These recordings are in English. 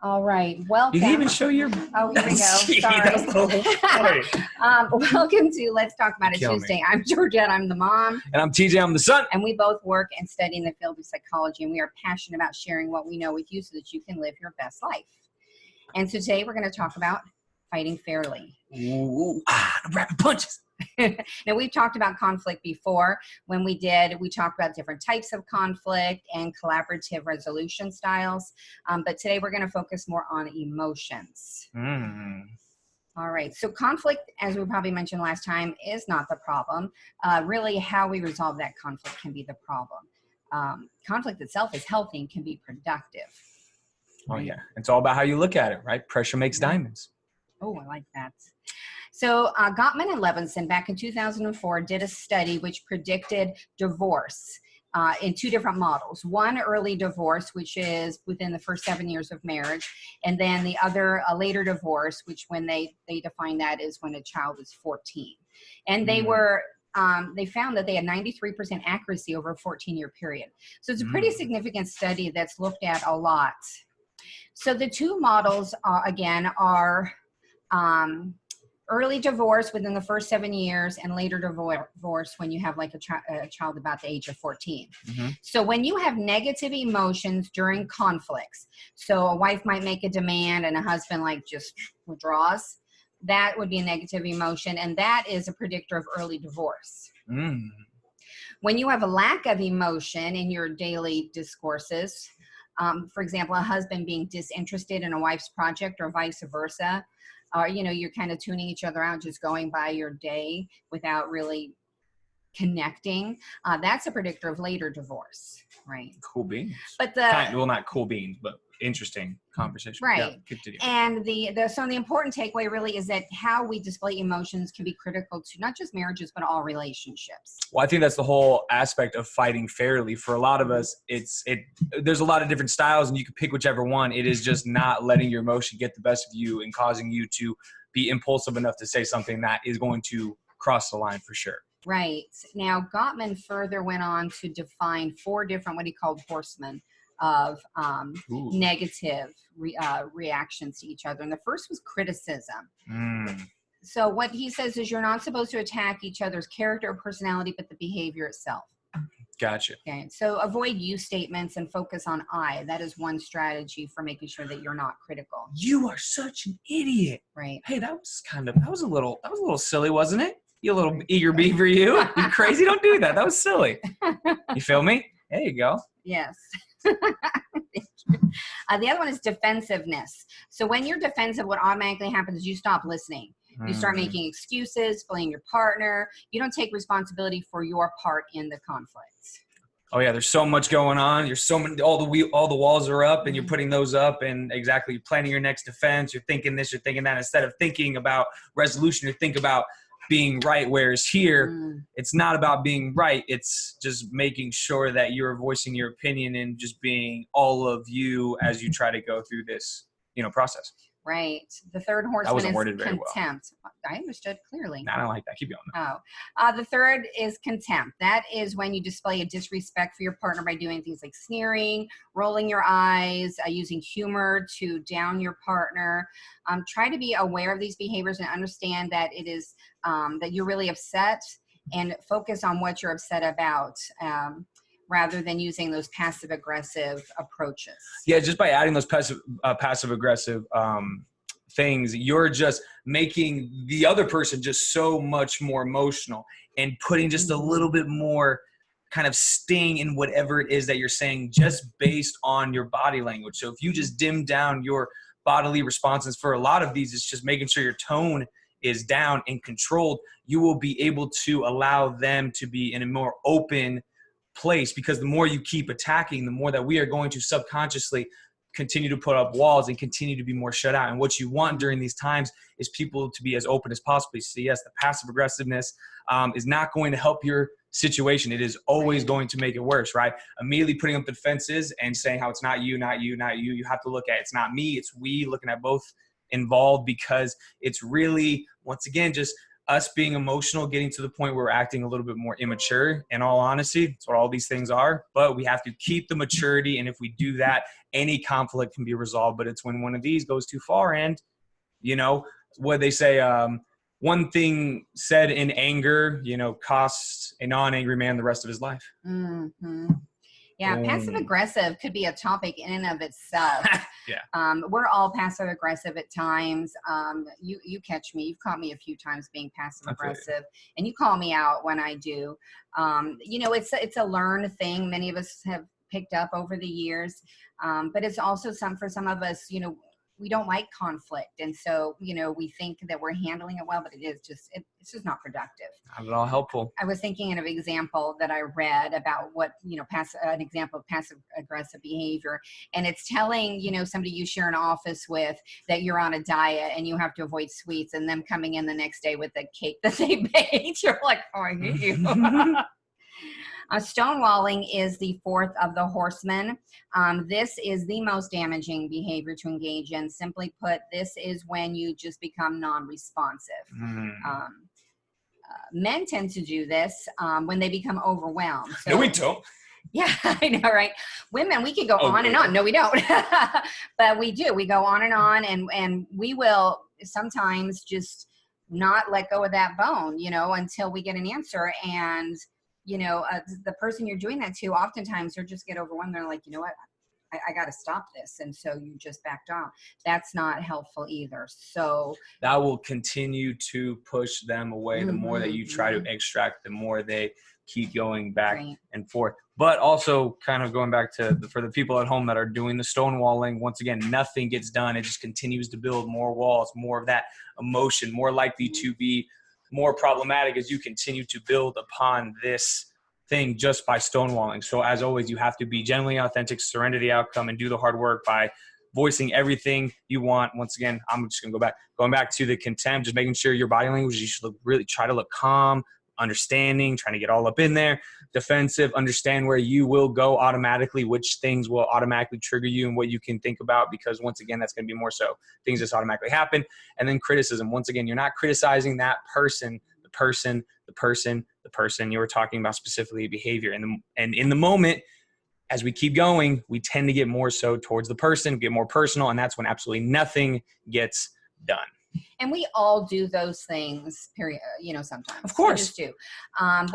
All right. Welcome. You can even show your. Oh, here we go. Gee, Sorry. that's the whole point. Welcome to Let's Talk About It Kill Tuesday. me. I'm Georgette. I'm the mom. And I'm TJ. I'm the son. And we both work and study in the field of psychology. And we are passionate about sharing what we know with you so that you can live your best life. And so today we're going to talk about fighting fairly. Ooh, I'm rapping punches. Now, we've talked about conflict before. When we talked about different types of conflict and collaborative resolution styles. But today we're going to focus more on emotions. All right. So conflict, as we probably mentioned last time, is not the problem. Really, how we resolve that conflict can be the problem. Conflict itself is healthy and can be productive. Oh, yeah. It's all about how you look at it, right? Pressure makes diamonds. Oh, I like that. So Gottman and Levinson back in 2004 did a study which predicted divorce in two different models. One, early divorce, which is within the first 7 years of marriage, and then the other, a later divorce, which when they define that is when a child is 14. And they were they found that they had 93% accuracy over a 14-year period. So it's a pretty significant study that's looked at a lot. So the two models, again, are early divorce within the first 7 years and later divorce when you have like a child about the age of 14. So when you have negative emotions during conflicts, so a wife might make a demand and a husband like just withdraws, that would be a negative emotion, and that is a predictor of early divorce. When you have a lack of emotion in your daily discourses, for example, a husband being disinterested in a wife's project or vice versa, you're kind of tuning each other out, just going by your day without really connecting. That's a predictor of later divorce, right? Cool beans. But well, not cool beans, but interesting conversation. Right. Yeah, continue. And so the important takeaway really is that how we display emotions can be critical to not just marriages, but all relationships. Well, I think that's the whole aspect of fighting fairly. For a lot of us, there's a lot of different styles and you can pick whichever one. It is just not letting your emotion get the best of you and causing you to be impulsive enough to say something that is going to cross the line for sure. Right. Now, Gottman further went on to define 4 different, what he called horsemen of negative reactions to each other. And the first was criticism. So what he says is you're not supposed to attack each other's character or personality, but the behavior itself. Gotcha. Okay. So avoid you statements and focus on I. That is one strategy for making sure that you're not critical. You are such an idiot. Right. Hey, that was a little silly, wasn't it? You little eager beaver, you crazy. Don't do that. That was silly. You feel me? There you go. Yes. The other one is defensiveness. So when you're defensive, what automatically happens is you stop listening. You start making excuses, blaming your partner. You don't take responsibility for your part in the conflict. Oh yeah, there's so much going on. There's so many. All the walls are up, and you're putting those up, and exactly you're planning your next defense. You're thinking this, you're thinking that. Instead of thinking about resolution, you think about being right. Whereas here, it's not about being right. It's just making sure that you're voicing your opinion and just being all of you as you try to go through this, process. Right. The third horseman is contempt. Well. I understood clearly. No, I don't like that. Keep going. The third is contempt. That is when you display a disrespect for your partner by doing things like sneering, rolling your eyes, using humor to down your partner. Try to be aware of these behaviors and understand that it is that you're really upset, and focus on what you're upset about. Rather than using those passive-aggressive approaches. Yeah, just by adding those passive-aggressive things, you're just making the other person just so much more emotional and putting just a little bit more kind of sting in whatever it is that you're saying just based on your body language. So if you just dim down your bodily responses, for a lot of these, it's just making sure your tone is down and controlled. You will be able to allow them to be in a more open place, because the more you keep attacking, the more that we are going to subconsciously continue to put up walls and continue to be more shut out. And what you want during these times is people to be as open as possible. So yes, the passive aggressiveness is not going to help your situation. It is always going to make it worse, right? Immediately putting up the defenses and saying how it's not you, not you, not you. You have to look at it's not me, it's we, looking at both involved, because it's really, once again, just us being emotional, getting to the point where we're acting a little bit more immature. In all honesty, that's what all these things are. But we have to keep the maturity. And if we do that, any conflict can be resolved. But it's when one of these goes too far and, you know, what they say, one thing said in anger, you know, costs a non-angry man the rest of his life. Mm-hmm. Yeah, passive aggressive could be a topic in and of itself. Yeah. We're all passive aggressive at times. You catch me. You've caught me a few times being passive aggressive, and you call me out when I do. You know, it's a learned thing. Many of us have picked up over the years, but it's also for some of us, you know, we don't like conflict, and so, you know, we think that we're handling it well, but it's just not productive. Not at all helpful. I was thinking of an example that I read about what, you know, an example of passive aggressive behavior, and it's telling, you know, somebody you share an office with that you're on a diet and you have to avoid sweets, and them coming in the next day with a cake that they baked. You're like, oh, I hate you. Stonewalling is the fourth of the horsemen. This is the most damaging behavior to engage in. Simply put, this is when you just become non-responsive. Men tend to do this when they become overwhelmed. So, no, we don't. Yeah, I know, right? Women, we can go on and on. No, we don't. But we do. We go on, and we will sometimes just not let go of that bone, you know, until we get an answer. And you know, the person you're doing that to, oftentimes they'll just get overwhelmed. They're like, you know what, I got to stop this. And so you just backed off. That's not helpful either. So that will continue to push them away. The more that you try to extract, the more they keep going back and forth. But also kind of going back to for the people at home that are doing the stonewalling, once again, nothing gets done. It just continues to build more walls, more of that emotion, more likely to be more problematic as you continue to build upon this thing just by stonewalling. So as always, you have to be genuinely authentic, surrender the outcome, and do the hard work by voicing everything you want. Once again, I'm just going back to the contempt, just making sure your body language, you should really try to look calm, understanding, trying to get all up in there. Defensive, understand where you will go automatically, which things will automatically trigger you and what you can think about, because once again, that's going to be more so things just automatically happen. And then criticism. Once again, you're not criticizing that person, the person you were talking about, specifically behavior. And in the moment, as we keep going, we tend to get more so towards the person, get more personal, and that's when absolutely nothing gets done. And we all do those things, period, you know, sometimes. Of course. We just do.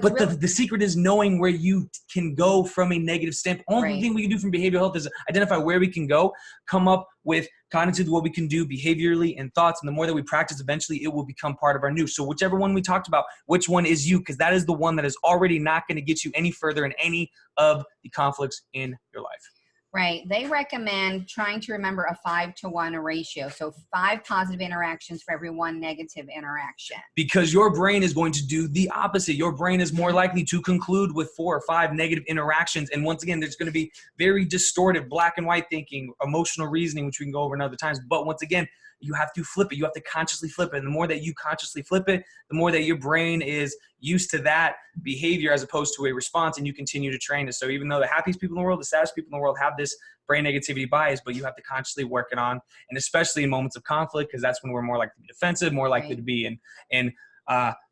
But really, the secret is knowing where you can go from a negative standpoint. Only thing we can do from behavioral health is identify where we can go, come up with cognitive what we can do behaviorally and thoughts. And the more that we practice, eventually it will become part of our new. So whichever one we talked about, which one is you? Because that is the one that is already not going to get you any further in any of the conflicts in your life. Right. They recommend trying to remember a 5-to-1 ratio. So 5 positive interactions for every 1 negative interaction. Because your brain is going to do the opposite. Your brain is more likely to conclude with 4 or 5 negative interactions. And once again, there's going to be very distorted black and white thinking, emotional reasoning, which we can go over in other times. But once again, you have to flip it. You have to consciously flip it. And the more that you consciously flip it, the more that your brain is used to that behavior as opposed to a response, and you continue to train it. So even though the happiest people in the world, the saddest people in the world have this brain negativity bias, but you have to consciously work it on, and especially in moments of conflict, because that's when we're more likely to be defensive, more likely to be in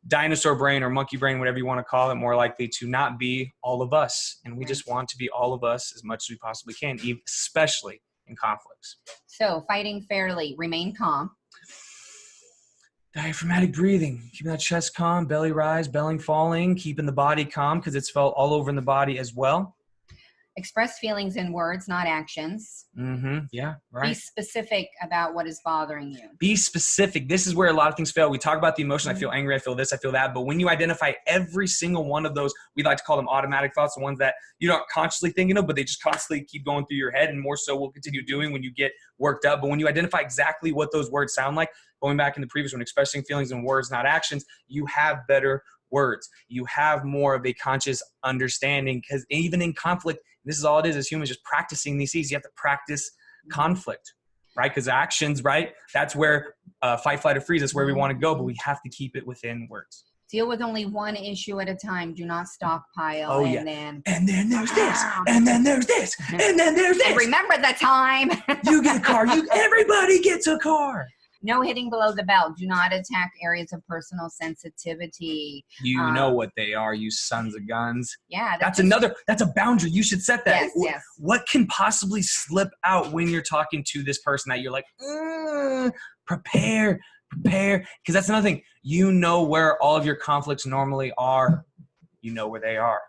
dinosaur brain or monkey brain, whatever you want to call it, more likely to not be all of us. And we just want to be all of us as much as we possibly can, especially in conflicts. So fighting fairly, remain calm. Diaphragmatic breathing, keeping that chest calm, belly rise, belly falling, keeping the body calm because it's felt all over in the body as well. Express feelings in words, not actions. Yeah, right. Be specific about what is bothering you. Be specific. This is where a lot of things fail. We talk about the emotion. I feel angry. I feel this. I feel that. But when you identify every single one of those, we like to call them automatic thoughts, the ones that you're not consciously thinking of, but they just constantly keep going through your head, and more so will continue doing when you get worked up. But when you identify exactly what those words sound like, going back in the previous one, expressing feelings in words, not actions, you have better words. You have more of a conscious understanding, because even in conflict, this is all it is as humans, just practicing these things. You have to practice conflict, right? Because actions, right? That's where fight, flight, or freeze, that's where we want to go, but we have to keep it within words. Deal with only one issue at a time. Do not stockpile. And then there's this, and then there's this, and then there's this. And remember the time. You get a car. Everybody gets a car. No hitting below the belt. Do not attack areas of personal sensitivity. You know what they are, you sons of guns. Yeah. That's a boundary. You should set that. Yes. What can possibly slip out when you're talking to this person that you're like, prepare, because that's another thing. You know where all of your conflicts normally are. You know where they are.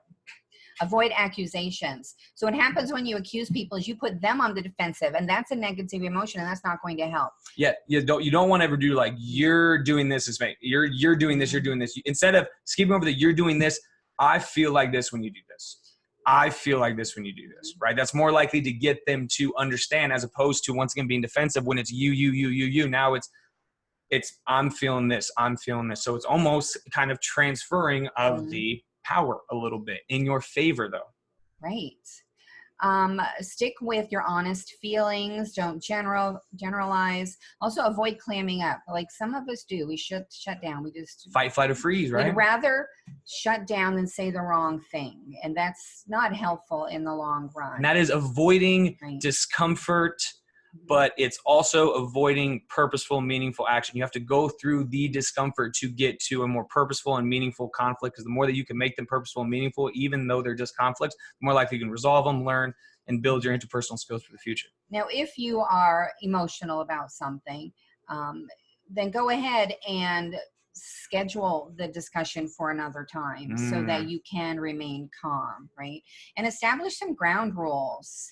Avoid accusations. So what happens when you accuse people is you put them on the defensive, and that's a negative emotion, and that's not going to help. Yeah, you don't want to ever do like, you're doing this, you're doing this, you're doing this. Instead of skipping over the you're doing this, I feel like this when you do this. I feel like this when you do this, right? That's more likely to get them to understand, as opposed to, once again, being defensive when it's you. Now it's I'm feeling this. So it's almost kind of transferring of the power a little bit in your favor, though. Right. Stick with your honest feelings. Don't generalize. Also, avoid clamming up. Like some of us do. We should shut down. We just fight, flight, or freeze, right? We'd rather shut down than say the wrong thing, and that's not helpful in the long run. And that is avoiding discomfort, but it's also avoiding purposeful, meaningful action. You have to go through the discomfort to get to a more purposeful and meaningful conflict, because the more that you can make them purposeful and meaningful, even though they're just conflicts, the more likely you can resolve them, learn, and build your interpersonal skills for the future. Now, if you are emotional about something, then go ahead and schedule the discussion for another time so that you can remain calm, right? And establish some ground rules.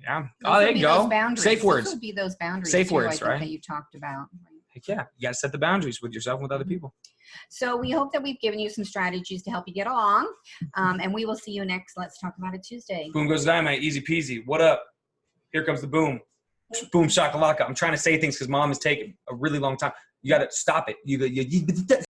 Yeah. Oh, there you go. Safe words. Those would be those boundaries. Safe words, right? right? That you talked about. Heck yeah. You got to set the boundaries with yourself and with other people. So we hope that we've given you some strategies to help you get along. And we will see you next Let's Talk About It Tuesday. Boom goes dynamite. Easy peasy. What up? Here comes the boom. Boom shakalaka. I'm trying to say things because mom is taking a really long time. You got to stop it.